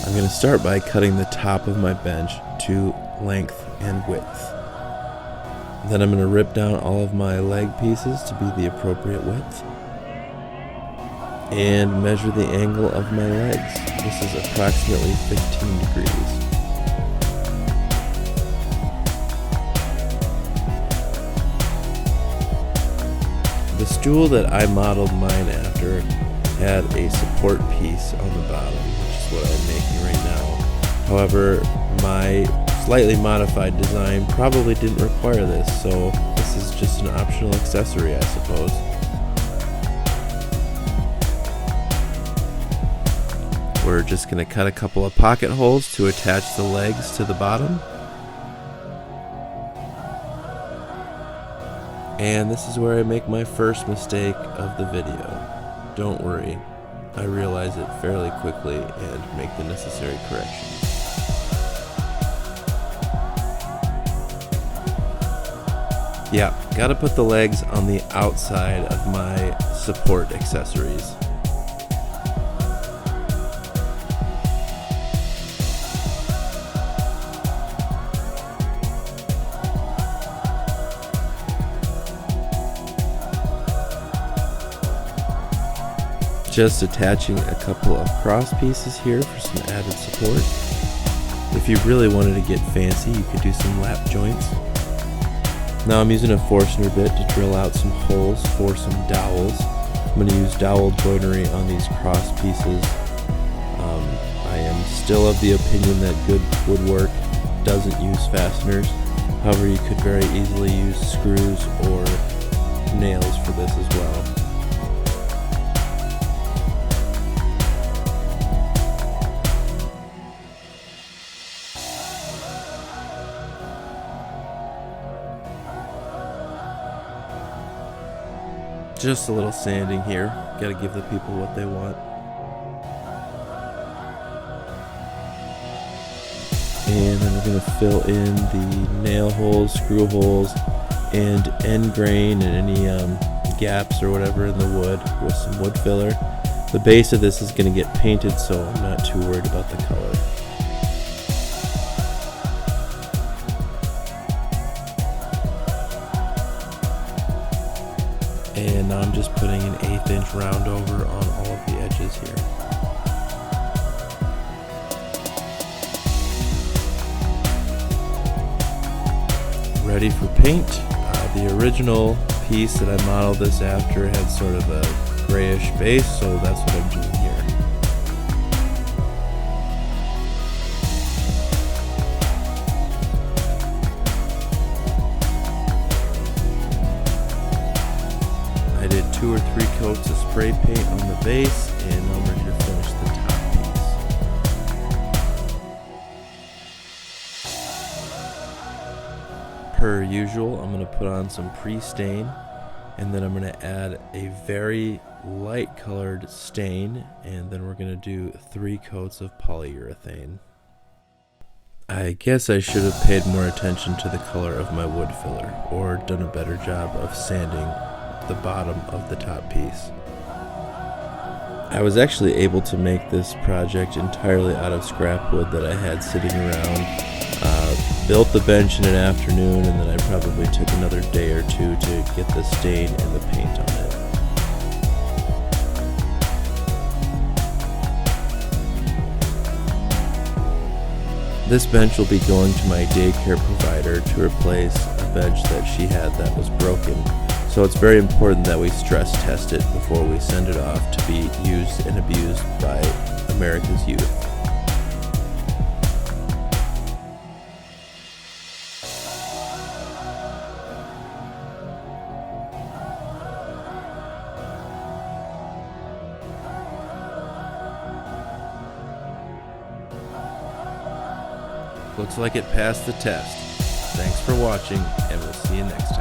I'm going to start by cutting the top of my bench to length and width. Then I'm going to rip down all of my leg pieces to be the appropriate width and measure the angle of my legs. This is approximately 15 degrees. The stool that I modeled mine after had a support piece on the bottom, which is what I'm making right now. However, my slightly modified design probably didn't require this, so this is just an optional accessory, I suppose. We're just going to cut a couple of pocket holes to attach the legs to the bottom. And this is where I make my first mistake of the video. Don't worry, I realize it fairly quickly and make the necessary corrections. Yeah, gotta put the legs on the outside of my support accessories. Just attaching a couple of cross pieces here for some added support. If you really wanted to get fancy, you could do some lap joints. Now I'm using a Forstner bit to drill out some holes for some dowels. I'm going to use dowel joinery on these cross pieces. I am still of the opinion that good woodwork doesn't use fasteners. However, you could very easily use screws or nails for this as well. Just a little sanding here. Gotta give the people what they want. And then we're gonna fill in the nail holes, screw holes, and end grain and any gaps or whatever in the wood with some wood filler. The base of this is gonna get painted, so I'm not too worried about the color. And now I'm just putting an 1/8 inch round over on all of the edges here. Ready for paint. The original piece that I modeled this after had sort of a grayish base, so that's what I'm doing here. I did 2 or 3 coats of spray paint on the base, and I'm ready to finish the top piece. Per usual, I'm going to put on some pre-stain, and then I'm going to add a very light colored stain, and then we're going to do 3 coats of polyurethane. I guess I should have paid more attention to the color of my wood filler, or done a better job of sanding the bottom of the top piece. I was actually able to make this project entirely out of scrap wood that I had sitting around. Built the bench in an afternoon, and then I probably took another day or 2 to get the stain and the paint on it. This bench will be going to my daycare provider to replace a bench that she had that was broken. So it's very important that we stress test it before we send it off to be used and abused by America's youth. Looks like it passed the test. Thanks for watching, and we'll see you next time.